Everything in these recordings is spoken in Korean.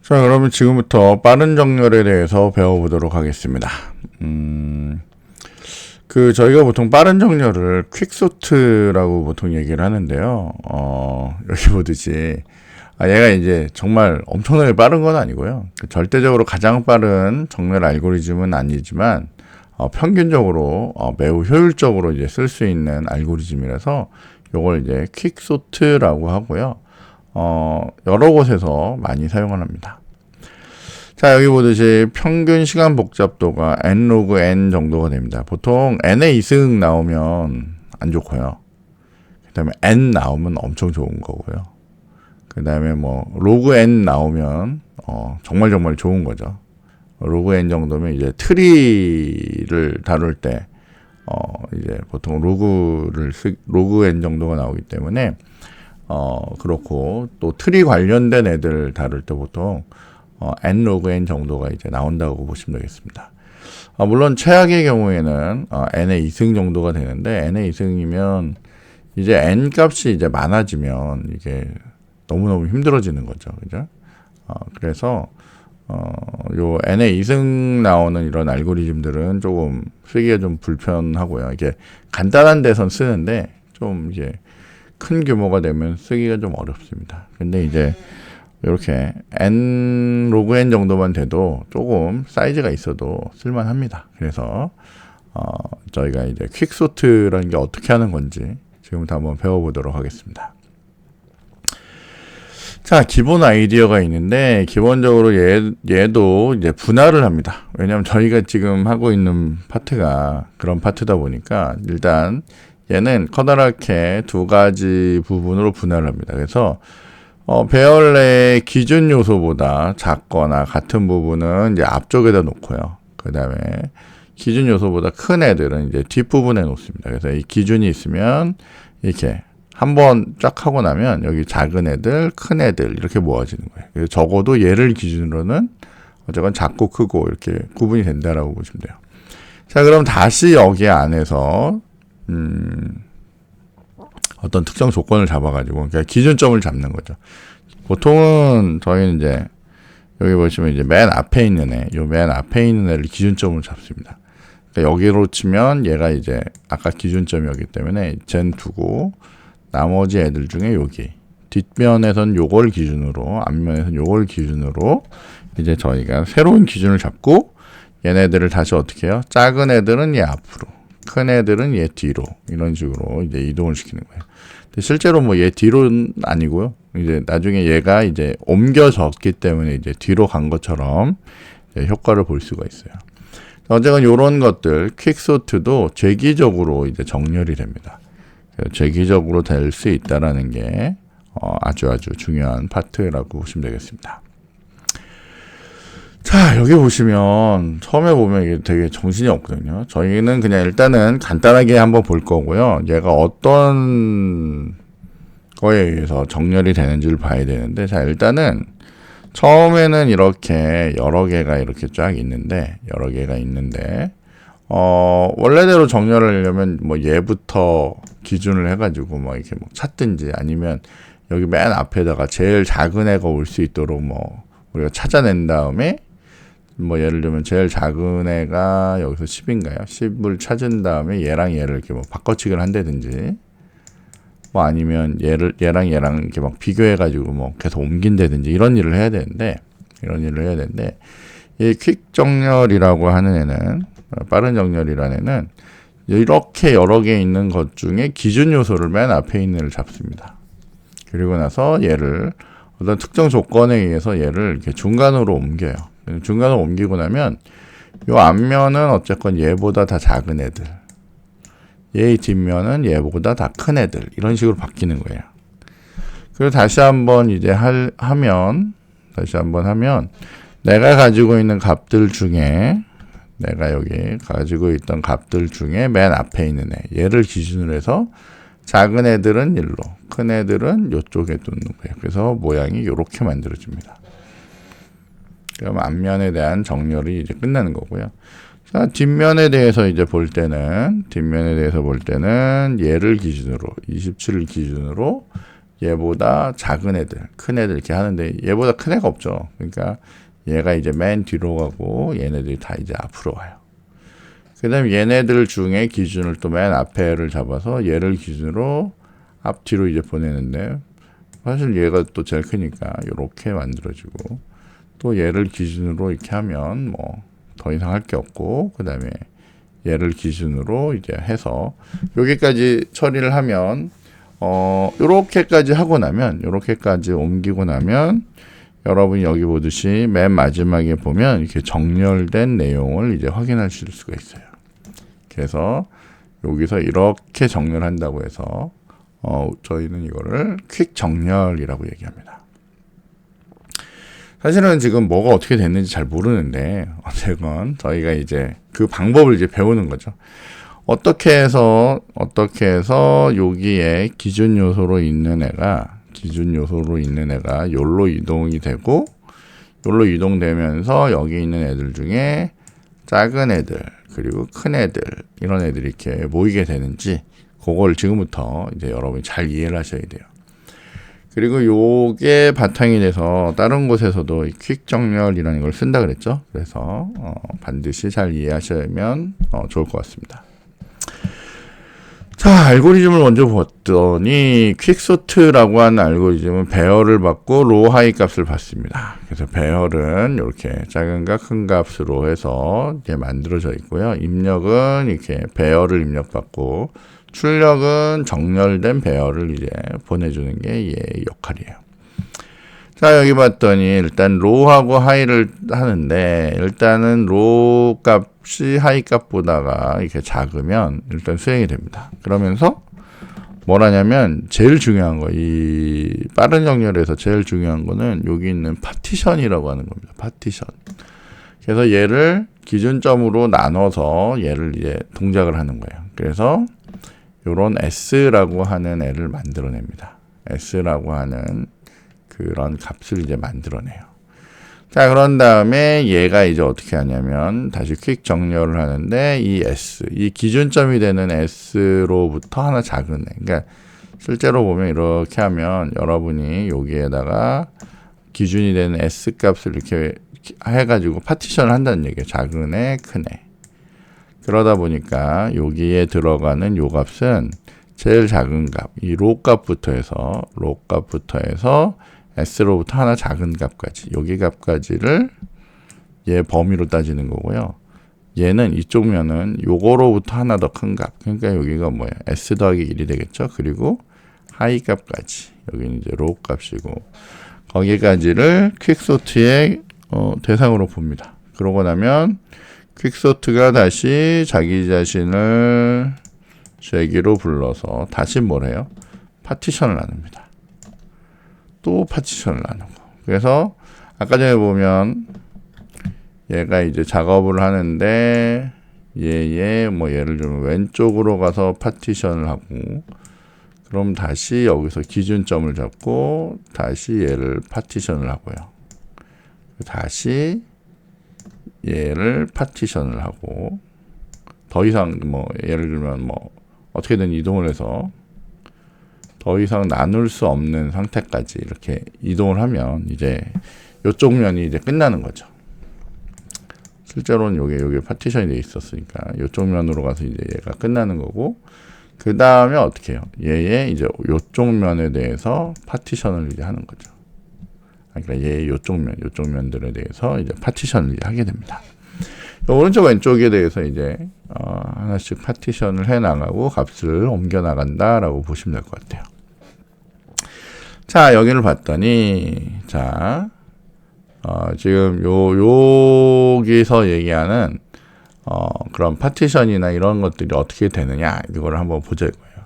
자, 그러면 지금부터 빠른 정렬에 대해서 배워보도록 하겠습니다. 저희가 보통 빠른 정렬을 퀵소트라고 보통 얘기를 하는데요. 여기 보듯이, 얘가 이제 정말 엄청나게 빠른 건 아니고요. 절대적으로 가장 빠른 정렬 알고리즘은 아니지만, 평균적으로, 매우 효율적으로 이제 쓸 수 있는 알고리즘이라서, 요걸 이제 퀵소트라고 하고요. 여러 곳에서 많이 사용을 합니다. 자, 여기 보듯이 평균 시간 복잡도가 n 로그 n 정도가 됩니다. 보통 n의 2승 나오면 안 좋고요. 그 다음에 n 나오면 엄청 좋은 거고요. 그 다음에 뭐 로그 n 나오면 정말 좋은 거죠. 로그 n 정도면 이제 트리를 다룰 때 이제 보통 로그 n 정도가 나오기 때문에 그렇고 또 트리 관련된 애들 다룰 때 보통 n 로그 n 정도가 이제 나온다고 보시면 되겠습니다. 물론 최악의 경우에는 n의 2승 정도가 되는데 n의 2승이면 이제 n 값이 이제 많아지면 이게 너무너무 힘들어지는 거죠. 그죠? 그래서 요 n의 2승 나오는 이런 알고리즘들은 조금 쓰기가 좀 불편하고요. 이게 간단한 데선 쓰는데 좀 이제 큰 규모가 되면 쓰기가 좀 어렵습니다. 근데 이제 이렇게 n 로그 n 정도만 돼도 조금 사이즈가 있어도 쓸만합니다. 그래서 저희가 이제 퀵소트라는 게 어떻게 하는 건지 지금부터 한번 배워보도록 하겠습니다. 자, 기본 아이디어가 있는데 기본적으로 얘도 이제 분할을 합니다. 왜냐하면 저희가 지금 하고 있는 파트가 그런 파트다 보니까 일단 얘는 커다랗게 두 가지 부분으로 분할을 합니다. 그래서 배열의 기준 요소보다 작거나 같은 부분은 이제 앞쪽에다 놓고요. 그 다음에 기준 요소보다 큰 애들은 이제 뒷부분에 놓습니다. 그래서 이 기준이 있으면 이렇게 한번 쫙 하고 나면 여기 작은 애들, 큰 애들 이렇게 모아지는 거예요. 그래서 적어도 얘를 기준으로는 어쨌건 작고 크고 이렇게 구분이 된다라고 보시면 돼요. 자, 그럼 다시 여기 안에서 어떤 특정 조건을 잡아가지고, 그러니까 기준점을 잡는 거죠. 보통은 저희는 이제, 여기 보시면 이제 맨 앞에 있는 맨 앞에 있는 애를 기준점으로 잡습니다. 그러니까 여기로 치면 얘가 이제 아까 기준점이었기 때문에 쟤는 두고, 나머지 애들 중에 여기, 뒷면에선 요걸 기준으로, 앞면에선 요걸 기준으로, 이제 저희가 새로운 기준을 잡고, 얘네들을 다시 어떻게 해요? 작은 애들은 얘 앞으로, 큰 애들은 얘 뒤로 이런 식으로 이제 이동을 시키는 거예요. 근데 실제로 뭐 얘 뒤로는 아니고요. 이제 나중에 얘가 이제 옮겨졌기 때문에 이제 뒤로 간 것처럼 효과를 볼 수가 있어요. 어쨌건 이런 것들 퀵소트도 재기적으로 이제 정렬이 됩니다. 재기적으로 될 수 있다라는 게 아주 중요한 파트라고 보시면 되겠습니다. 자, 여기 보시면 처음에 보면 이게 되게 정신이 없거든요. 저희는 그냥 일단은 간단하게 한번 볼 거고요. 얘가 어떤 거에 의해서 정렬이 되는지를 봐야 되는데, 자, 일단은 처음에는 이렇게 여러 개가 이렇게 쫙 있는데, 원래대로 정렬을 하려면 뭐 얘부터 기준을 해가지고 뭐 이렇게 뭐 찾든지 아니면 여기 맨 앞에다가 제일 작은 애가 올 수 있도록 뭐 우리가 찾아낸 다음에 뭐 예를 들면 제일 작은 애가 여기서 10인가요? 10을 찾은 다음에 얘랑 얘를 이렇게 뭐 바꿔치기를 한다든지 뭐 아니면 얘랑 이렇게 막 비교해가지고 뭐 계속 옮긴다든지 이런 일을 해야 되는데 이 퀵 정렬이라고 하는 애는 빠른 정렬이라는 애는 이렇게 여러 개 있는 것 중에 기준 요소를 맨 앞에 있는 애를 잡습니다. 그리고 나서 얘를 어떤 특정 조건에 의해서 얘를 이렇게 중간으로 옮겨요. 중간으로 옮기고 나면 요 앞면은 어쨌건 얘보다 다 작은 애들, 얘의 뒷면은 얘보다 다 큰 애들 이런 식으로 바뀌는 거예요. 그리고 다시 한번 이제 하면 내가 가지고 있는 값들 중에 내가 여기 가지고 있던 값들 중에 맨 앞에 있는 얘를 기준으로 해서 작은 애들은 일로, 큰 애들은 요쪽에 두는 거예요. 그래서 모양이 이렇게 만들어집니다. 그럼 앞면에 대한 정렬이 이제 끝나는 거고요. 자, 뒷면에 대해서 볼 때는 얘를 기준으로, 27을 기준으로 얘보다 작은 애들, 큰 애들 이렇게 하는데 얘보다 큰 애가 없죠. 그러니까 얘가 이제 맨 뒤로 가고 얘네들이 다 이제 앞으로 와요. 그 다음에 얘네들 중에 기준을 또 맨 앞에를 잡아서 얘를 기준으로 앞뒤로 이제 보내는데 사실 얘가 또 제일 크니까 이렇게 만들어지고 또 얘를 기준으로 이렇게 하면 뭐 더 이상 할 게 없고 그 다음에 얘를 기준으로 이제 해서 여기까지 처리를 하면 요렇게까지 하고 나면 요렇게까지 옮기고 나면 여러분이 여기 보듯이 맨 마지막에 보면 이렇게 정렬된 내용을 이제 확인하실 수가 있어요. 그래서 여기서 이렇게 정렬한다고 해서 저희는 이거를 퀵 정렬이라고 얘기합니다. 사실은 지금 뭐가 어떻게 됐는지 잘 모르는데 어쨌건 저희가 이제 그 방법을 이제 배우는 거죠. 어떻게 해서 여기에 기준 요소로 있는 애가 요로 이동이 되고 요로 이동되면서 여기 있는 애들 중에 작은 애들 그리고 큰 애들 이런 애들이 이렇게 모이게 되는지 그걸 지금부터 이제 여러분이 잘 이해를 하셔야 돼요. 그리고 요게 바탕이 돼서 다른 곳에서도 퀵 정렬이라는 걸 쓴다 그랬죠. 그래서 반드시 잘 이해하시면 좋을 것 같습니다. 자, 알고리즘을 먼저 봤더니 퀵소트라고 하는 알고리즘은 배열을 받고 로우 하이 값을 받습니다. 그래서 배열은 이렇게 작은 값, 큰 값으로 해서 이렇게 만들어져 있고요. 입력은 이렇게 배열을 입력받고 출력은 정렬된 배열을 이제 보내주는 게 얘의 역할이에요. 자, 여기 봤더니 일단 로우하고 하이를 하는데 일단은 로우 값이 하이 값보다가 이렇게 작으면 일단 수행이 됩니다. 그러면서 뭘 하냐면 제일 중요한 거, 이 빠른 정렬에서 제일 중요한 거는 여기 있는 파티션이라고 하는 겁니다. 파티션. 그래서 얘를 기준점으로 나눠서 얘를 이제 동작을 하는 거예요. 그래서 요런 S라고 하는 애를 만들어냅니다. S라고 하는 그런 값을 이제 만들어내요. 자, 그런 다음에 얘가 이제 어떻게 하냐면 다시 퀵 정렬을 하는데 이 S, 이 기준점이 되는 S로부터 하나 작은 애. 그러니까 실제로 보면 이렇게 하면 여러분이 여기에다가 기준이 되는 S 값을 이렇게 해가지고 파티션을 한다는 얘기예요. 작은 애, 큰 애. 그러다 보니까 여기에 들어가는 요 값은 제일 작은 값, 이 로 값부터 해서 S로부터 하나 작은 값까지, 여기 값까지를 얘 범위로 따지는 거고요. 얘는 이쪽 면은 요거로부터 하나 더 큰 값, 그러니까 여기가 뭐예요? S 더하기 1이 되겠죠. 그리고 하이 값까지, 여기는 이제 로 값이고 거기까지를 퀵소트의 대상으로 봅니다. 그러고 나면 퀵소트가 다시 자기 자신을 쉐기로 불러서 다시 뭘 해요? 파티션을 나눕니다. 또 파티션을 나누고. 그래서 아까 전에 보면 얘가 이제 작업을 하는데 뭐 예를 들면 왼쪽으로 가서 파티션을 하고 그럼 다시 여기서 기준점을 잡고 다시 얘를 파티션을 하고요. 다시 얘를 파티션을 하고 더 이상 뭐 예를 들면 뭐 어떻게든 이동을 해서 더 이상 나눌 수 없는 상태까지 이렇게 이동을 하면 이제 이쪽 면이 이제 끝나는 거죠. 실제로는 요게 파티션이 돼 있었으니까 이쪽 면으로 가서 이제 얘가 끝나는 거고 그 다음에 어떻게 해요? 얘의 이제 요쪽 면에 대해서 파티션을 이제 하는 거죠. 그러니까 얘 요쪽 면들에 대해서 이제 파티션을 이제 하게 됩니다. 오른쪽 왼쪽에 대해서 이제 하나씩 파티션을 해 나가고 값을 옮겨 나간다라고 보시면 될 것 같아요. 자, 여기를 봤더니 자, 지금 여기서 얘기하는 그런 파티션이나 이런 것들이 어떻게 되느냐 이거를 한번 보자 이거예요.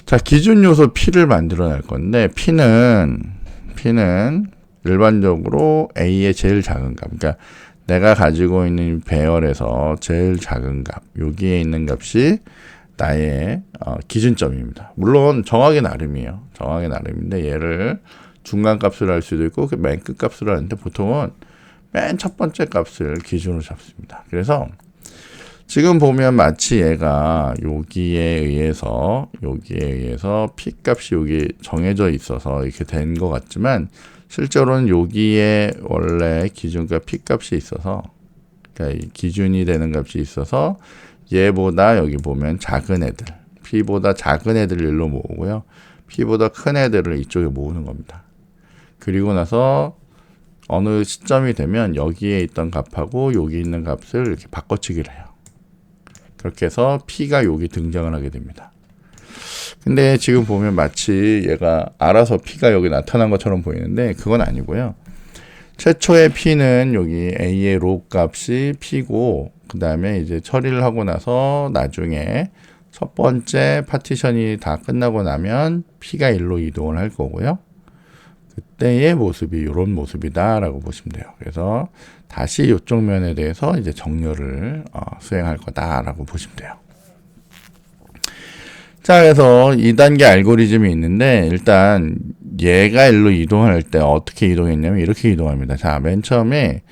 자, 기준 요소 P를 만들어낼 건데 P는 일반적으로 A의 제일 작은 값, 그러니까 내가 가지고 있는 배열에서 제일 작은 값, 여기에 있는 값이 나의 기준점입니다. 물론 정하기 나름이에요. 정하기 나름인데 얘를 중간 값으로 할 수도 있고 맨 끝 값으로 하는데 보통은 맨 첫 번째 값을 기준으로 잡습니다. 그래서 지금 보면 마치 얘가 여기에 의해서 P 값이 여기 정해져 있어서 이렇게 된 것 같지만 실제로는 여기에 원래 기준값 P 값이 있어서, 그러니까 기준이 되는 값이 있어서 얘보다 여기 보면 작은 애들, P보다 작은 애들을 일로 모으고요. P보다 큰 애들을 이쪽에 모으는 겁니다. 그리고 나서 어느 시점이 되면 여기에 있던 값하고 여기 있는 값을 이렇게 바꿔치기를 해요. 그렇게 해서 P가 여기 등장을 하게 됩니다. 근데 지금 보면 마치 얘가 알아서 P가 여기 나타난 것처럼 보이는데 그건 아니고요. 최초의 P는 여기 A의 로 값이 P고, 그 다음에 이제 처리를 하고 나서 나중에 첫 번째 파티션이 다 끝나고 나면 P가 1로 이동을 할 거고요. 그때의 모습이 이런 모습이다라고 보시면 돼요. 그래서 다시 이쪽 면에 대해서 이제 정렬을 수행할 거다라고 보시면 돼요. 자, 그래서 2단계 알고리즘이 있는데 일단 얘가 일로 이동할 때 어떻게 이동했냐면 이렇게 이동합니다. 자, 맨 처음에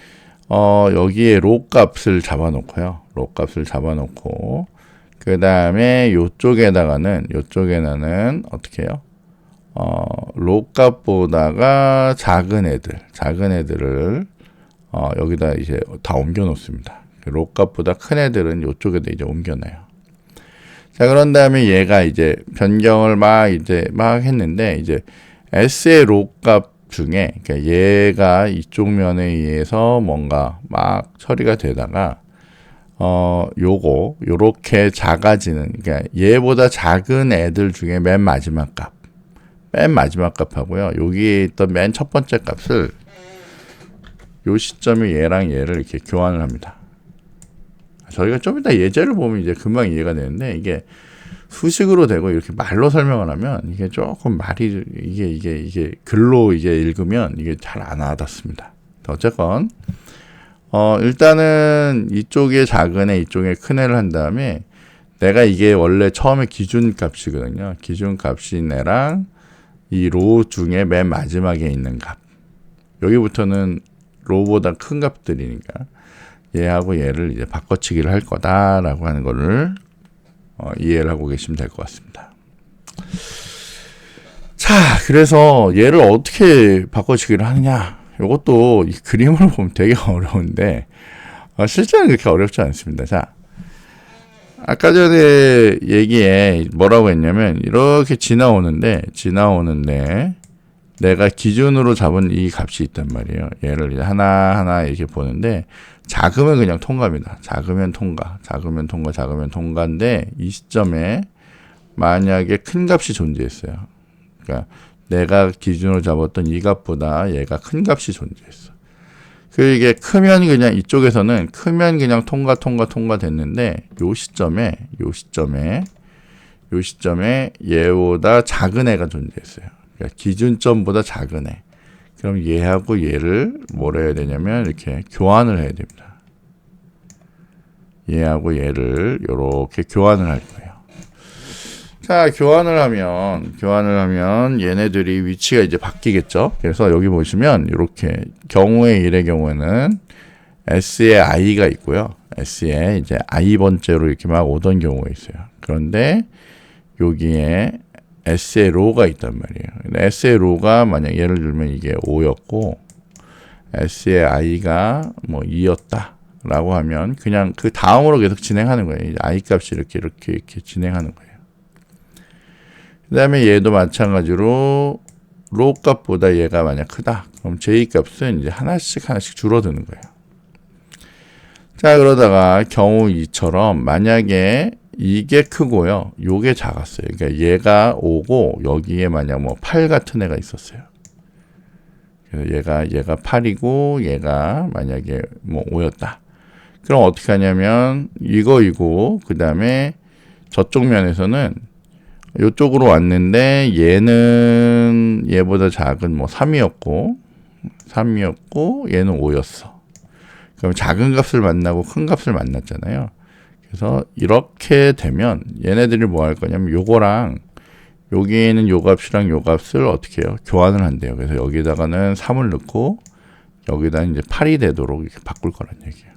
여기에 로 값을 잡아놓고요. 로 값을 잡아놓고 그 다음에 요쪽에다가는 어떻게 해요? 로 값보다가 작은 애들을 여기다 이제 다 옮겨 놓습니다. 로 값보다 큰 애들은 요쪽에다 이제 옮겨놔요. 자, 그런 다음에 얘가 이제 변경을 막 했는데 이제 S의 로 값 중에, 그러니까 얘가 이쪽 면에 의해서 뭔가 막 처리가 되다가 요렇게 작아지는, 그러니까 얘보다 작은 애들 중에 맨 마지막 값하고요. 여기에 있던 맨 첫 번째 값을 요 시점에 얘랑 얘를 이렇게 교환을 합니다. 저희가 좀 이따 예제를 보면 이제 금방 이해가 되는데 이게 수식으로 되고 이렇게 말로 설명을 하면 이게 조금 말이 이게 글로 이제 읽으면 이게 잘 안 와닿습니다. 어쨌건 일단은 이쪽에 작은 애, 이쪽에 큰 애를 한 다음에 내가 이게 원래 처음에 기준 값이거든요. 기준 값인 애랑 이 로 중에 맨 마지막에 있는 값. 여기부터는 로보다 큰 값들이니까 얘하고 얘를 이제 바꿔치기를 할 거다라고 하는 거를 이해를 하고 계시면 될 것 같습니다. 자, 그래서 얘를 어떻게 바꿔치기를 하느냐. 이것도 이 그림을 보면 되게 어려운데 실제는 그렇게 어렵지 않습니다. 자, 아까 전에 얘기에 뭐라고 했냐면 이렇게 지나오는데 내가 기준으로 잡은 이 값이 있단 말이에요. 얘를 이제 하나하나 이렇게 보는데 작으면 그냥 통과입니다. 작으면 통과인데 이 시점에 만약에 큰 값이 존재했어요. 그러니까 내가 기준으로 잡았던 이 값보다 얘가 큰 값이 존재했어. 이게 크면 그냥 이쪽에서는 크면 그냥 통과 됐는데 요 시점에 얘보다 작은 애가 존재했어요. 그러니까 기준점보다 작은 애. 그럼 얘하고 얘를 뭐라 해야 되냐면 이렇게 교환을 해야 됩니다. 얘하고 얘를 이렇게 교환을 할 거예요. 자, 교환을 하면 얘네들이 위치가 이제 바뀌겠죠. 그래서 여기 보시면 이렇게 경우의 1의 경우에는 S에 I가 있고요. S에 이제 I번째로 이렇게 막 오던 경우가 있어요. 그런데 여기에 S의 로가 있단 말이에요. S의 로가 만약 예를 들면 이게 5였고 S의 I가 뭐 2였다 라고 하면 그냥 그 다음으로 계속 진행하는 거예요. 이제 I 값이 이렇게 진행하는 거예요. 그 다음에 얘도 마찬가지로 로 값보다 얘가 만약 크다. 그럼 J 값은 이제 하나씩 줄어드는 거예요. 자, 그러다가 경우 2처럼 만약에 이게 크고요. 요게 작았어요. 그러니까 얘가 5고 여기에 만약 뭐 8 같은 애가 있었어요. 그래서 얘가 8이고 얘가 만약에 뭐 5였다. 그럼 어떻게 하냐면 이거이고 그 다음에 저쪽 면에서는 이쪽으로 왔는데 얘는 얘보다 작은 뭐 3이었고 얘는 5였어. 그럼 작은 값을 만나고 큰 값을 만났잖아요. 그래서 이렇게 되면 얘네들이 뭐 할 거냐면 요거랑 여기에 있는 요 값이랑 요 값을 어떻게 해요? 교환을 한대요. 그래서 여기다가는 3을 넣고 여기다 이제 8이 되도록 이렇게 바꿀 거란 얘기예요.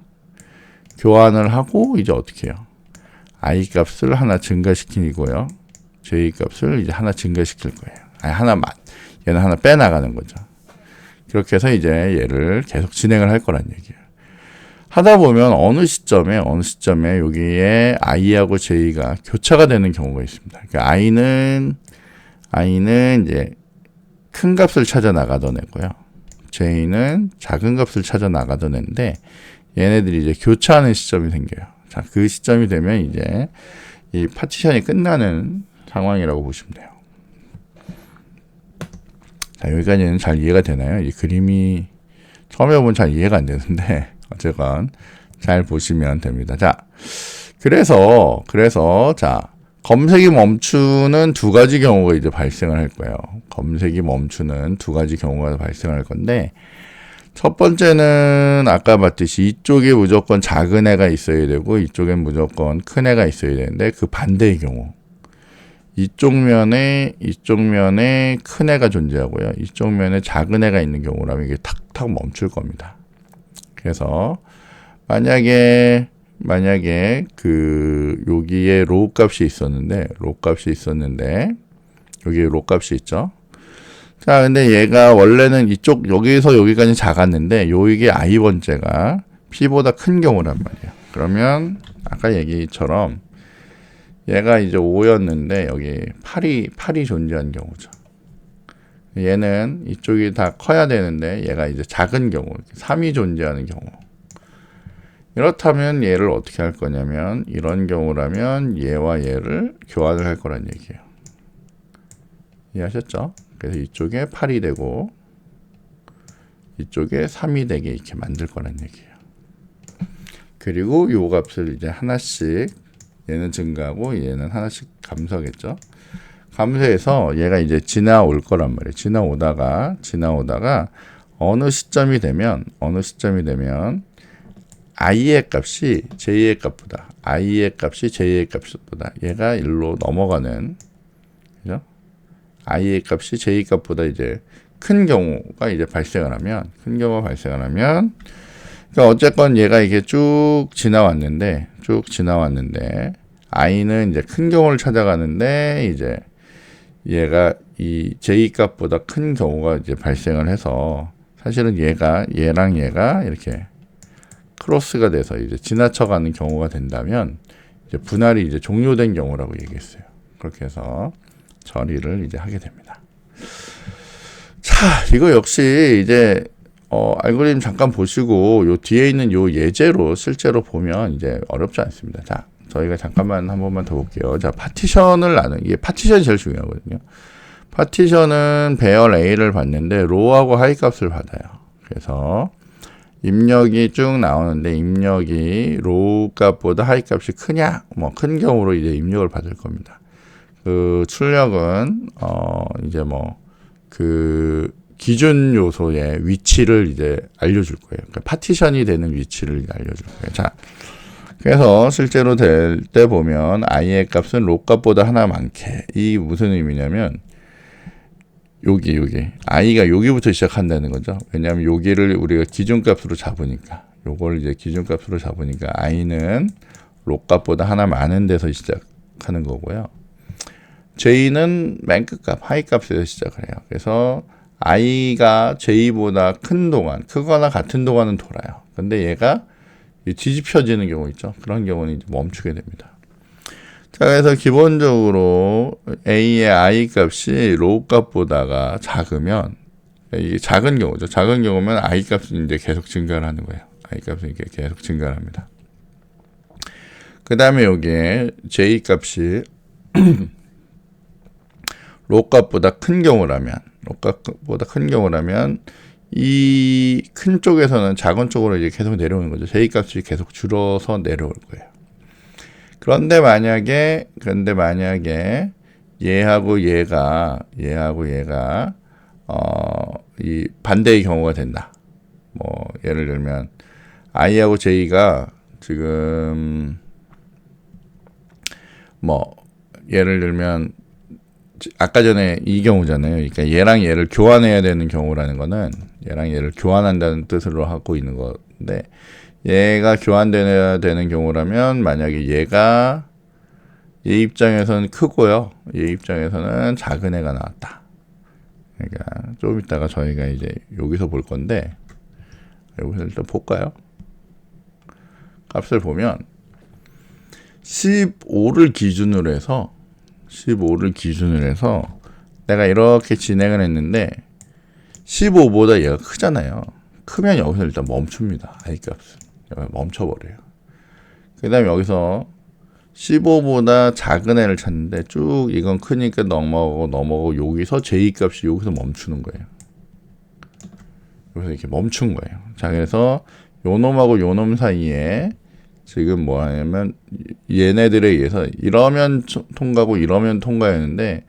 교환을 하고 이제 어떻게 해요? I 값을 하나 증가시키고요. J 값을 이제 하나 증가시킬 거예요. 아니, 하나만. 얘는 하나 빼나가는 거죠. 그렇게 해서 이제 얘를 계속 진행을 할 거란 얘기예요. 하다 보면 어느 시점에 여기에 I하고 J가 교차가 되는 경우가 있습니다. 그러니까 I는 이제 큰 값을 찾아 나가던 애고요. J는 작은 값을 찾아 나가던 애인데 얘네들이 이제 교차하는 시점이 생겨요. 자, 그 시점이 되면 이제 이 파티션이 끝나는 상황이라고 보시면 돼요. 자, 여기까지는 잘 이해가 되나요? 이 그림이 처음에 보면 잘 이해가 안 되는데 어쨌건 잘 보시면 됩니다. 자, 그래서 자, 검색이 멈추는 두 가지 경우가 이제 발생을 할 거예요. 검색이 멈추는 두 가지 경우가 발생할 건데 첫 번째는 아까 봤듯이 이쪽에 무조건 작은 애가 있어야 되고 이쪽엔 무조건 큰 애가 있어야 되는데 그 반대의 경우 이쪽 면에 큰 애가 존재하고요. 이쪽 면에 작은 애가 있는 경우라면 이게 탁탁 멈출 겁니다. 그래서 만약에 그 여기에 로우 값이 있었는데 여기에 로우 값이 있죠. 자, 근데 얘가 원래는 여기서 여기까지 작았는데 이게 I 번째가 P보다 큰 경우란 말이에요. 그러면 아까 얘기처럼 얘가 이제 5였는데 여기 8이 존재한 경우죠. 얘는 이쪽이 다 커야 되는데 얘가 이제 작은 경우 3이 존재하는 경우. 이렇다면 얘를 어떻게 할 거냐면 이런 경우라면 얘와 얘를 교환을 할 거란 얘기예요. 이해하셨죠? 그래서 이쪽에 8이 되고 이쪽에 3이 되게 이렇게 만들 거란 얘기예요. 그리고 요 값을 이제 하나씩 얘는 증가하고 얘는 하나씩 감소하겠죠. 감소해서 얘가 이제 지나올 거란 말이에요. 지나오다가 어느 시점이 되면 I의 값이 J의 값보다 얘가 일로 넘어가는, 그죠? I의 값이 J 값보다 이제 큰 경우가 이제 발생을 하면, 그러니까 어쨌건 얘가 이게 쭉 지나왔는데 I는 이제 큰 경우를 찾아가는데 이제 얘가 이 J 값보다 큰 경우가 이제 발생을 해서 사실은 얘랑 얘가 이렇게 크로스가 돼서 이제 지나쳐가는 경우가 된다면 이제 분할이 이제 종료된 경우라고 얘기했어요. 그렇게 해서 처리를 이제 하게 됩니다. 자, 이거 역시 이제 알고리즘 잠깐 보시고 요 뒤에 있는 요 예제로 실제로 보면 이제 어렵지 않습니다. 자, 저희가 잠깐만 한 번만 더 볼게요. 자, 이게 파티션이 제일 중요하거든요. 파티션은 배열 A를 받는데 로우하고 하이 값을 받아요. 그래서 입력이 쭉 나오는데 입력이 로우 값보다 하이 값이 크냐? 큰 경우로 이제 입력을 받을 겁니다. 그 출력은 이제 그 기준 요소의 위치를 이제 알려줄 거예요. 그러니까 파티션이 되는 위치를 알려줄 거예요. 자, 그래서 실제로 될 때 보면 I의 값은 로우 값보다 하나 많게. 이 무슨 의미냐면 여기 I가 여기부터 시작한다는 거죠. 왜냐하면 여기를 우리가 기준값으로 잡으니까 요걸 이제 기준값으로 잡으니까 I는 로우 값보다 하나 많은 데서 시작하는 거고요. J는 맨 끝값 하이 값에서 시작을 해요. 그래서 I가 J보다 크거나 같은 동안은 돌아요. 근데 얘가 뒤집혀지는 경우 있죠. 그런 경우는 이제 멈추게 됩니다. 자, 그래서 기본적으로 A의 I 값이 로우 값보다가 작으면, 이게 작은 경우죠. 작은 경우면 I 값은 이제 계속 증가를 하는 거예요. I 값은 이렇게 계속 증가를 합니다. 그 다음에 여기에 J 값이 로우 값보다 큰 경우라면, 이 큰 쪽에서는 작은 쪽으로 이제 계속 내려오는 거죠. J 값이 계속 줄어서 내려올 거예요. 그런데 만약에 얘하고 얘가 이 반대의 경우가 된다. 예를 들면 I하고 J가 지금 예를 들면 아까 전에 이 경우잖아요. 그러니까 얘랑 얘를 교환해야 되는 경우라는 거는 얘랑 얘를 교환한다는 뜻으로 하고 있는 건데 얘가 교환돼야 되는 경우라면 만약에 얘가 얘 입장에서는 크고요. 얘 입장에서는 작은 애가 나왔다. 그러니까 좀 이따가 저희가 이제 여기서 볼 건데 여기서 일단 볼까요? 값을 보면 15를 기준으로 해서 내가 이렇게 진행을 했는데 15보다 얘가 크잖아요. 크면 여기서 일단 멈춥니다. I 값은 멈춰버려요. 그 다음에 여기서 15보다 작은 애를 찾는데 쭉 이건 크니까 넘어가고 여기서 J 값이 여기서 멈추는 거예요. 여기서 이렇게 멈춘 거예요. 자, 그래서 요놈하고 요놈 사이에 지금 뭐 하냐면 얘네들에 의해서 이러면 통과고 이러면 통과였는데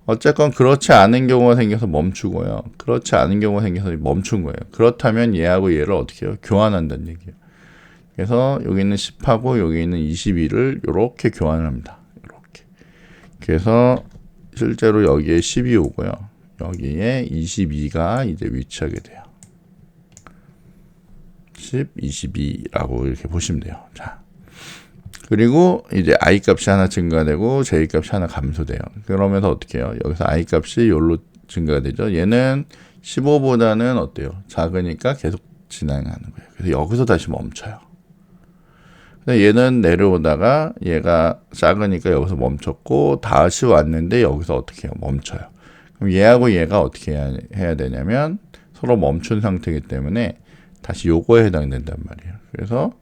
어쨌건 그렇지 않은 경우가 생겨서 멈추고요. 그렇지 않은 경우가 생겨서 멈춘 거예요. 그렇다면 얘하고 얘를 어떻게 해요? 교환한다는 얘기예요. 그래서 여기 있는 10하고 여기 있는 22를 이렇게 교환을 합니다. 이렇게. 그래서 실제로 여기에 10이 오고요. 여기에 22가 이제 위치하게 돼요. 10, 22라고 이렇게 보시면 돼요. 자. 그리고 이제 I 값이 하나 증가되고 J 값이 하나 감소돼요. 그러면서 어떻게 해요? 여기서 I 값이 요로 증가가 되죠. 얘는 15보다는 어때요? 작으니까 계속 진행하는 거예요. 그래서 여기서 다시 멈춰요. 얘는 내려오다가 얘가 작으니까 여기서 멈췄고 다시 왔는데 여기서 어떻게 해요? 멈춰요. 그럼 얘하고 얘가 어떻게 해야 되냐면 서로 멈춘 상태이기 때문에 다시 요거에 해당된단 말이에요. 그래서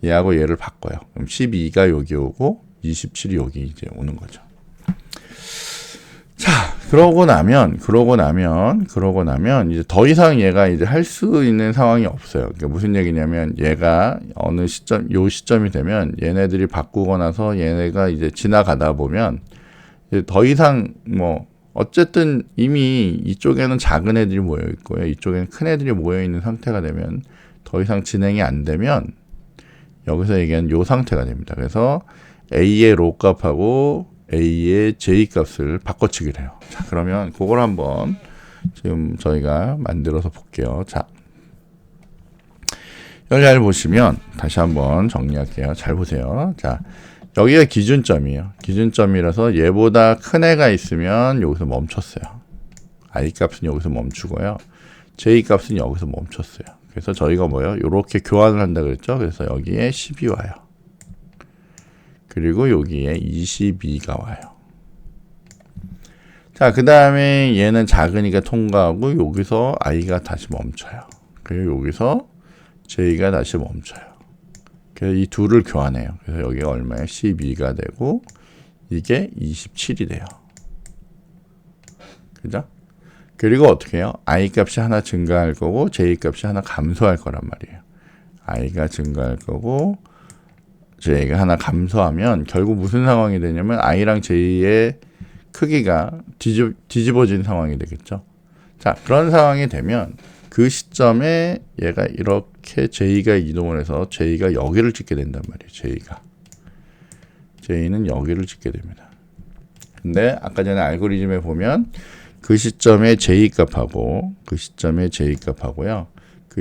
얘하고 얘를 바꿔요. 그럼 12가 여기 오고 27이 여기 이제 오는 거죠. 자, 그러고 나면 이제 더 이상 얘가 이제 할 수 있는 상황이 없어요. 그러니까 무슨 얘기냐면 얘가 어느 시점이 되면 얘네들이 바꾸고 나서 얘네가 이제 지나가다 보면 이제 더 이상 뭐 어쨌든 이미 이쪽에는 작은 애들이 모여 있고요. 이쪽에는 큰 애들이 모여 있는 상태가 되면 더 이상 진행이 안 되면 여기서 얘기하는 요 상태가 됩니다. 그래서 A의 로 값하고 A의 J 값을 바꿔치기를 해요. 자, 그러면 그걸 한번 지금 저희가 만들어서 볼게요. 자, 여기 잘 보시면 다시 한번 정리할게요. 잘 보세요. 자, 여기가 기준점이에요. 기준점이라서 얘보다 큰 애가 있으면 여기서 멈췄어요. I 값은 여기서 멈추고요. J 값은 여기서 멈췄어요. 그래서 저희가 뭐예요? 이렇게 교환을 한다 그랬죠? 그래서 여기에 10이 와요. 그리고 여기에 22가 와요. 자, 그 다음에 얘는 작으니까 통과하고 여기서 I가 다시 멈춰요. 그리고 여기서 J가 다시 멈춰요. 그래서 이 둘을 교환해요. 그래서 여기가 얼마예요? 12가 되고 이게 27이 돼요. 그죠? 그리고 어떻게 해요? I 값이 하나 증가할 거고 J 값이 하나 감소할 거란 말이에요. I가 증가할 거고 J가 하나 감소하면 결국 무슨 상황이 되냐면 I랑 J의 크기가 뒤집어진 상황이 되겠죠. 자, 그런 상황이 되면 그 시점에 얘가 이렇게 J가 이동을 해서 J가 여기를 찍게 된단 말이에요. J는 여기를 찍게 됩니다. 근데 아까 전에 알고리즘에 보면 그 시점에 J 값하고요. 그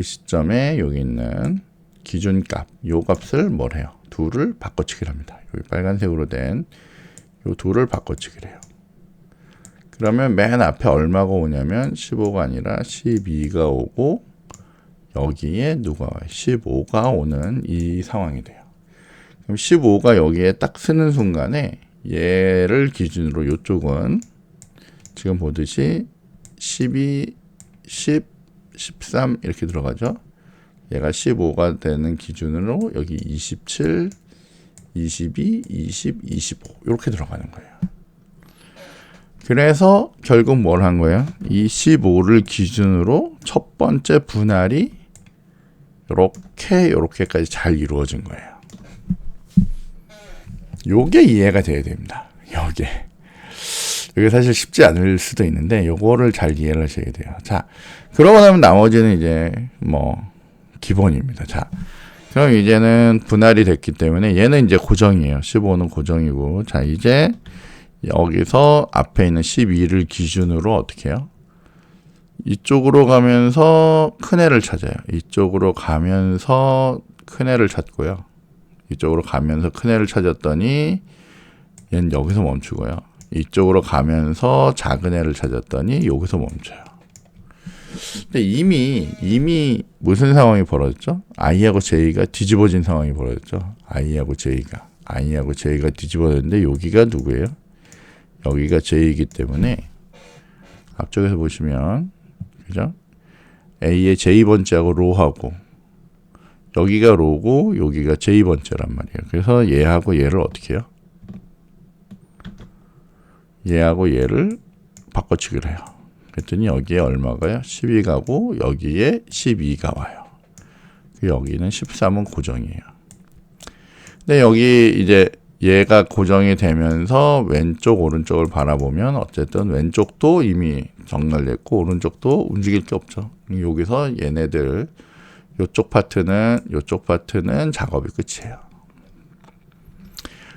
시점에 여기 있는 기준값, 요 값을 뭘 해요? 둘을 바꿔치기를 합니다. 여기 빨간색으로 된 요 둘을 바꿔치기를 해요. 그러면 맨 앞에 얼마가 오냐면 15가 아니라 12가 오고 여기에 누가 와요? 15가 오는 이 상황이 돼요. 그럼 15가 여기에 딱 쓰는 순간에 얘를 기준으로 이쪽은 지금 보듯이 12, 10, 13 이렇게 들어가죠. 얘가 15가 되는 기준으로 여기 27, 22, 20, 25 이렇게 들어가는 거예요. 그래서 결국 뭘 한 거예요? 이 15를 기준으로 첫 번째 분할이 이렇게까지 잘 이루어진 거예요. 요게 이해가 돼야 됩니다. 이게 사실 쉽지 않을 수도 있는데 요거를 잘 이해를 하셔야 돼요. 자, 그러고 나면 나머지는 이제 뭐 기본입니다. 자, 그럼 이제는 분할이 됐기 때문에 얘는 이제 고정이에요. 15는 고정이고, 자, 이제 여기서 앞에 있는 12를 기준으로 어떻게 해요? 이쪽으로 가면서 큰 애를 찾아요. 이쪽으로 가면서 큰 애를 찾고요. 이쪽으로 가면서 큰 애를 찾았더니 얘는 여기서 멈추고요. 이쪽으로 가면서 작은 애를 찾았더니 여기서 멈춰요. 근데 이미 무슨 상황이 벌어졌죠? i하고 j가 뒤집어진 상황이 벌어졌죠. i하고 j가 뒤집어졌는데 여기가 누구예요? 여기가 j이기 때문에 앞쪽에서 보시면 그죠? a의 j번째하고 로하고 여기가 로고 여기가 j번째란 말이에요. 그래서 얘하고 얘를 어떻게 해요? 얘하고 얘를 바꿔치기를 해요. 그랬더니 여기에 얼마가요? 12가고 여기에 12가 와요. 여기는 13은 고정이에요. 근데 여기 이제 얘가 고정이 되면서 왼쪽 오른쪽을 바라보면 어쨌든 왼쪽도 이미 정렬됐고 오른쪽도 움직일 게 없죠. 여기서 얘네들 요쪽 파트는 작업이 끝이에요.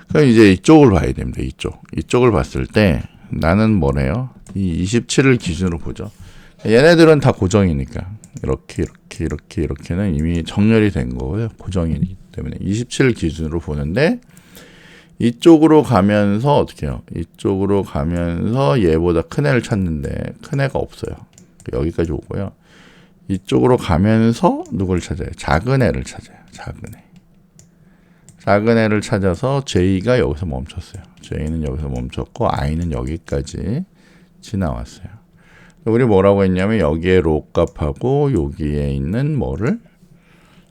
그럼 이제 이쪽을 봐야 됩니다. 이쪽을 봤을 때 나는 뭐래요? 이 27을 기준으로 보죠. 얘네들은 다 고정이니까 이렇게는 이미 정렬이 된 거고요. 고정이기 때문에 27을 기준으로 보는데 이쪽으로 가면서 어떻게 해요? 이쪽으로 가면서 얘보다 큰 애를 찾는데 큰 애가 없어요. 여기까지 오고요. 이쪽으로 가면서 누굴 찾아요? 작은 애를 찾아요. 작은 애를 찾아서 j가 여기서 멈췄어요. j는 여기서 멈췄고 i는 여기까지 지나왔어요. 우리 뭐라고 했냐면 여기에 로 값하고 여기에 있는 뭐를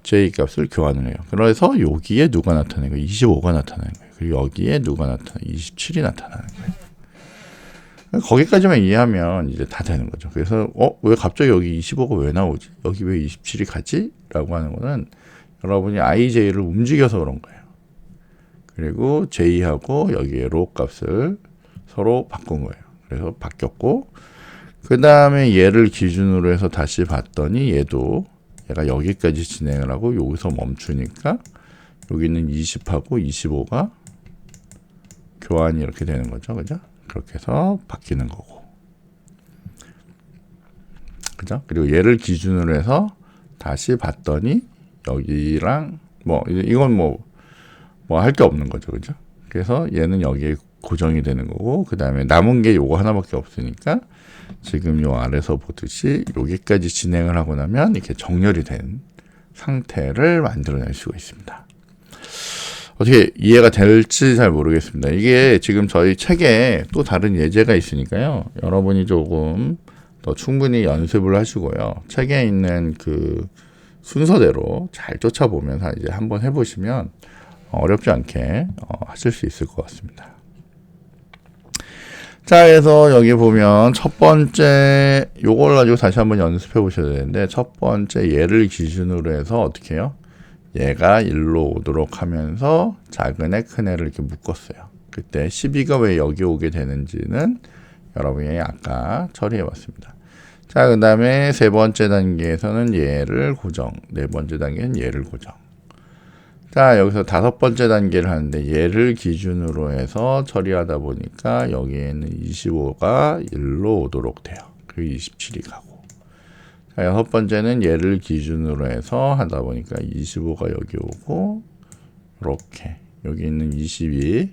j 값을 교환을 해요. 그래서 여기에 누가 나타나는 거예요? 25가 나타나는 거예요. 그리고 여기에 누가 나타나요? 27이 나타나는 거예요. 거기까지만 이해하면 이제 다 되는 거죠. 그래서 왜 갑자기 여기 25가 왜 나오지? 여기 왜 27이 가지? 라고 하는 거는 여러분이 ij를 움직여서 그런 거예요. 그리고 j하고 여기에 로 값을 서로 바꾼 거예요. 그래서 바뀌었고 그 다음에 얘를 기준으로 해서 다시 봤더니 얘가 여기까지 진행을 하고 여기서 멈추니까 여기는 20하고 25가 교환이 이렇게 되는 거죠. 그죠? 그렇게 해서 바뀌는 거고. 그죠? 그리고 얘를 기준으로 해서 다시 봤더니 여기랑 이건 뭐 할 게 없는 거죠. 그죠? 그래서 얘는 여기에 고정이 되는 거고 그 다음에 남은 게 요거 하나밖에 없으니까 지금 요 아래서 보듯이 여기까지 진행을 하고 나면 이렇게 정렬이 된 상태를 만들어낼 수가 있습니다. 어떻게 이해가 될지 잘 모르겠습니다. 이게 지금 저희 책에 또 다른 예제가 있으니까요. 여러분이 조금 더 충분히 연습을 하시고요. 책에 있는 그 순서대로 잘 쫓아보면서 이제 한번 해보시면 어렵지 않게 하실 수 있을 것 같습니다. 자, 그래서 여기 보면 첫 번째 요걸 가지고 다시 한번 연습해 보셔야 되는데 첫 번째 얘를 기준으로 해서 어떻게 해요? 얘가 1로 오도록 하면서 작은 애, 큰 애를 이렇게 묶었어요. 그때 12가 왜 여기 오게 되는지는 여러분이 아까 처리해 봤습니다. 자, 그 다음에 세 번째 단계에서는 얘를 고정, 네 번째 단계는 얘를 고정. 자, 여기서 다섯 번째 단계를 하는데 얘를 기준으로 해서 처리하다 보니까 여기에는 25가 1로 오도록 돼요. 그리고 27이 가고. 자, 여섯 번째는 얘를 기준으로 해서 하다 보니까 25가 여기 오고 이렇게 여기 있는 20이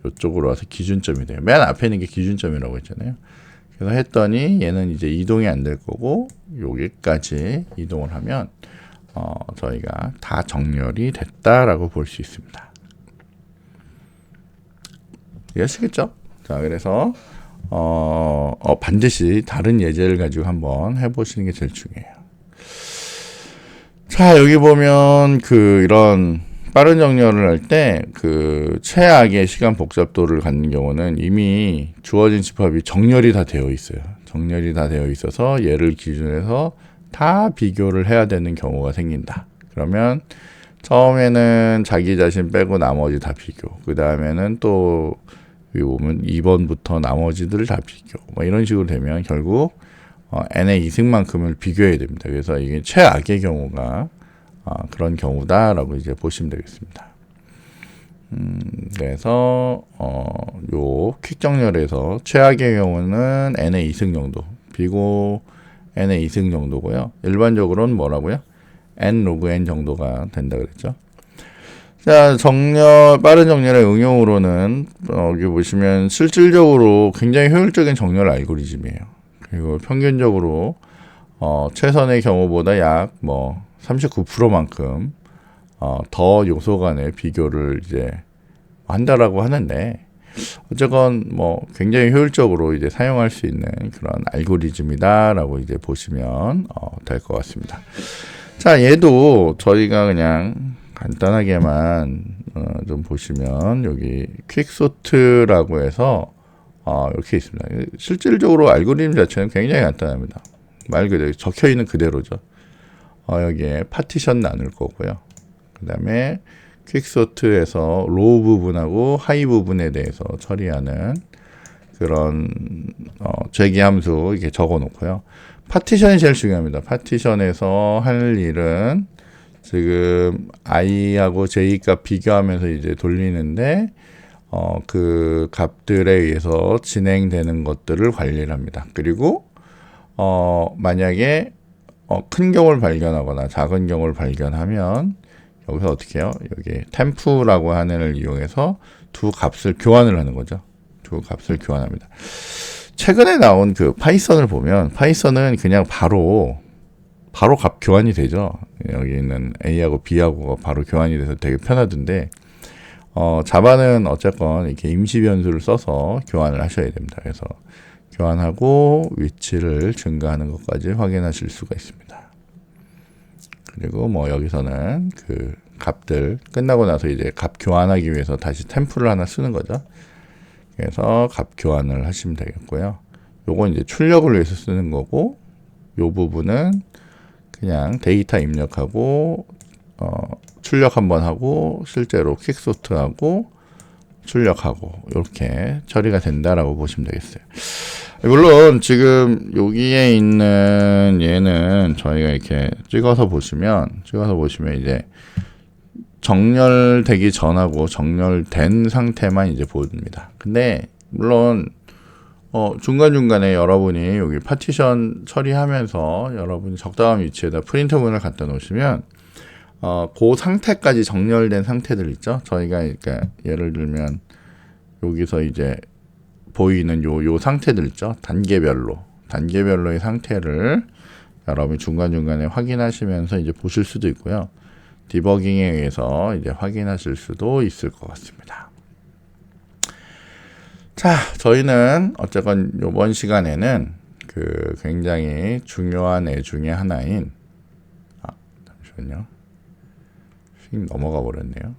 이쪽으로 와서 기준점이 돼요. 맨 앞에 있는 게 기준점이라고 했잖아요. 그래서 했더니 얘는 이제 이동이 안 될 거고 여기까지 이동을 하면 저희가 다 정렬이 됐다라고 볼 수 있습니다. 이해하시겠죠? 자, 그래서 반드시 다른 예제를 가지고 한번 해보시는 게 제일 중요해요. 자, 여기 보면 이런 빠른 정렬을 할 때 최악의 시간 복잡도를 갖는 경우는 이미 주어진 집합이 정렬이 다 되어 있어요. 정렬이 다 되어 있어서 얘를 기준으로 해서 다 비교를 해야 되는 경우가 생긴다. 그러면 처음에는 자기 자신 빼고 나머지 다 비교. 그 다음에는 또 여기 보면 2번부터 나머지들을 다 비교. 이런 식으로 되면 결국 n의 이승만큼을 비교해야 됩니다. 그래서 이게 최악의 경우가 그런 경우다라고 이제 보시면 되겠습니다. 그래서 요 퀵 정렬에서 최악의 경우는 n의 이승 정도, 비고 n의 이승 정도고요. 일반적으로는 뭐라고요? n 로그 n 정도가 된다 그랬죠. 자, 빠른 정렬의 응용으로는 여기 보시면 실질적으로 굉장히 효율적인 정렬 알고리즘이에요. 그리고 평균적으로 최선의 경우보다 약 39%만큼 더 요소 간의 비교를 이제 한다라고 하는데, 어쨌건 굉장히 효율적으로 이제 사용할 수 있는 그런 알고리즘이다라고 이제 보시면 될 것 같습니다. 자, 얘도 저희가 그냥 간단하게만 좀 보시면 여기 퀵소트라고 해서 이렇게 있습니다. 실질적으로 알고리즘 자체는 굉장히 간단합니다. 말 그대로 적혀 있는 그대로죠. 여기에 파티션 나눌 거고요. 그 다음에 퀵소트에서 로우 부분하고 하이 부분에 대해서 처리하는 그런 제기 함수 이렇게 적어 놓고요. 파티션이 제일 중요합니다. 파티션에서 할 일은 지금 i하고 j 값 비교하면서 이제 돌리는데 그 값들에 의해서 진행되는 것들을 관리를 합니다. 그리고 만약에 큰 경우를 발견하거나 작은 경우를 발견하면 여기서 어떻게 해요? 여기 템프라고 하는 애를 이용해서 두 값을 교환을 하는 거죠. 두 값을 교환합니다. 최근에 나온 그 파이썬을 보면 파이썬은 그냥 바로 값 교환이 되죠. 여기 있는 A하고 B하고가 바로 교환이 돼서 되게 편하던데, 자바는 어쨌건 이렇게 임시 변수를 써서 교환을 하셔야 됩니다. 그래서 교환하고 위치를 증가하는 것까지 확인하실 수가 있습니다. 그리고 여기서는 그 값들 끝나고 나서 이제 값 교환하기 위해서 다시 템플을 하나 쓰는 거죠. 그래서 값 교환을 하시면 되겠고요. 요건 이제 출력을 위해서 쓰는 거고, 요 부분은 그냥 데이터 입력하고 출력 한번 하고 실제로 퀵소트하고 출력하고 이렇게 처리가 된다라고 보시면 되겠어요. 물론 지금 여기에 있는 얘는 저희가 이렇게 찍어서 보시면 이제 정렬되기 전하고 정렬된 상태만 이제 보입니다. 근데 물론 중간중간에 여러분이 여기 파티션 처리하면서 여러분이 적당한 위치에다 프린터문을 갖다 놓으시면 그 상태까지 정렬된 상태들 있죠. 저희가 그러니까 예를 들면 여기서 이제 보이는 요 상태들 있죠. 단계별로의 상태를 여러분이 중간중간에 확인하시면서 이제 보실 수도 있고요. 디버깅에 의해서 이제 확인하실 수도 있을 것 같습니다. 자, 저희는 어쨌건 이번 시간에는 그 굉장히 중요한 애 중에 하나인 잠시만요. 넘어가 버렸네요.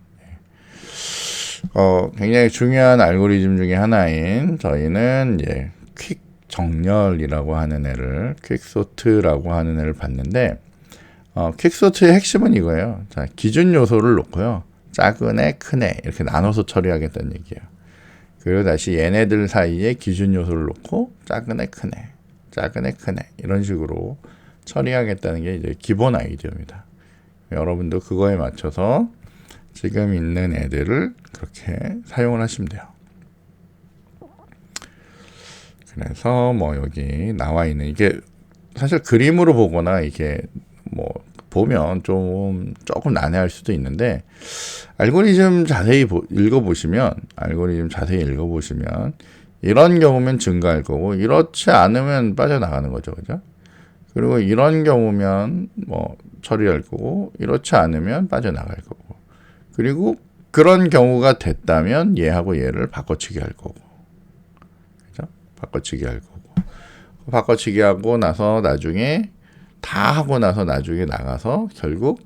굉장히 중요한 알고리즘 중에 하나인 저희는 이제 퀵 정렬이라고 하는 애를 퀵소트라고 하는 애를 봤는데, 퀵소트의 핵심은 이거예요. 자, 기준 요소를 놓고요. 작은 애, 큰 애 이렇게 나눠서 처리하겠다는 얘기예요. 그리고 다시 얘네들 사이에 기준 요소를 놓고 작은 애, 큰 애, 작은 애, 큰 애 이런 식으로 처리하겠다는 게 이제 기본 아이디어입니다. 여러분도 그거에 맞춰서 지금 있는 애들을 그렇게 사용을 하시면 돼요. 그래서 여기 나와 있는 이게 사실 그림으로 보거나 이게 보면 조금 난해할 수도 있는데, 알고리즘 자세히 읽어보시면 이런 경우면 증가할 거고 이렇지 않으면 빠져나가는 거죠. 그죠? 그리고 이런 경우면 처리할 거고 이렇지 않으면 빠져나갈 거고, 그리고 그런 경우가 됐다면 얘하고 얘를 바꿔치기 할 거고, 그죠? 바꿔치기 할 거고, 바꿔치기 하고 나서 나중에 다 하고 나서 나중에 나가서 결국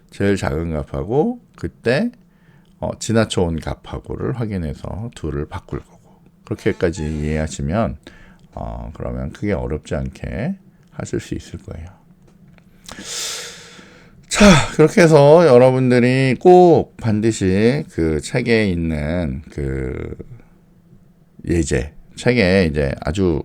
제일 작은 값하고 그때 지나쳐온 값하고를 확인해서 둘을 바꿀 거고, 그렇게까지 이해하시면 그러면 크게 어렵지 않게 하실 수 있을 거예요. 자, 그렇게 해서 여러분들이 꼭 반드시 그 책에 있는 그 예제, 책에 이제 아주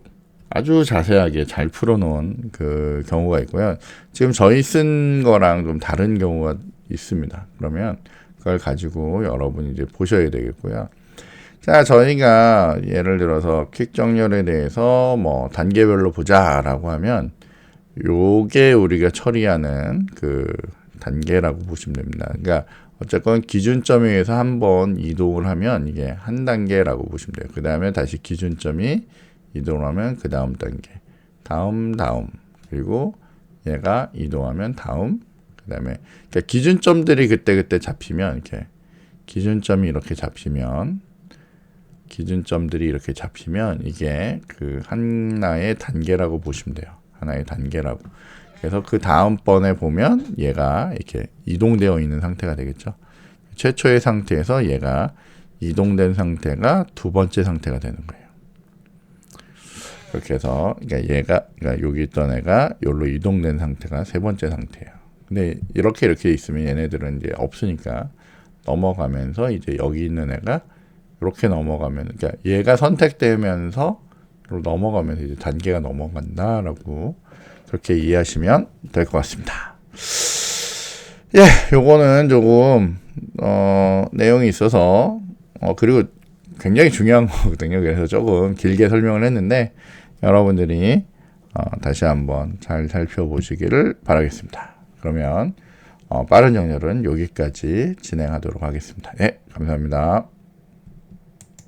자세하게 잘 풀어놓은 그 경우가 있고요. 지금 저희 쓴 거랑 좀 다른 경우가 있습니다. 그러면 그걸 가지고 여러분이 이제 보셔야 되겠고요. 자, 저희가 예를 들어서 퀵 정렬에 대해서 단계별로 보자라고 하면 요게 우리가 처리하는 그 단계라고 보시면 됩니다. 그러니까 어쨌건 기준점에 의해서 한번 이동을 하면 이게 한 단계라고 보시면 돼요. 그 다음에 다시 기준점이 이동을 하면 그 다음 단계, 다음, 그리고 얘가 이동하면 다음, 그 다음에 그러니까 기준점들이 그때 잡히면 이렇게 기준점이 이렇게 잡히면 이게 그 하나의 단계라고 보시면 돼요. 하나의 단계라고. 그래서 그 다음번에 보면 얘가 이렇게 이동되어 있는 상태가 되겠죠. 최초의 상태에서 얘가 이동된 상태가 두 번째 상태가 되는 거예요. 그렇게 해서 그러니까 여기 있던 애가 여기로 이동된 상태가 세 번째 상태예요. 근데 이렇게 있으면 얘네들은 이제 없으니까 넘어가면서 이제 여기 있는 애가 이렇게 넘어가면, 그러니까 얘가 선택되면서 넘어가면서 이제 단계가 넘어간다라고 그렇게 이해하시면 될 것 같습니다. 예, 요거는 조금 내용이 있어서 그리고 굉장히 중요한 거거든요. 그래서 조금 길게 설명을 했는데 여러분들이 다시 한번 잘 살펴보시기를 바라겠습니다. 그러면 빠른 정렬은 여기까지 진행하도록 하겠습니다. 네, 감사합니다.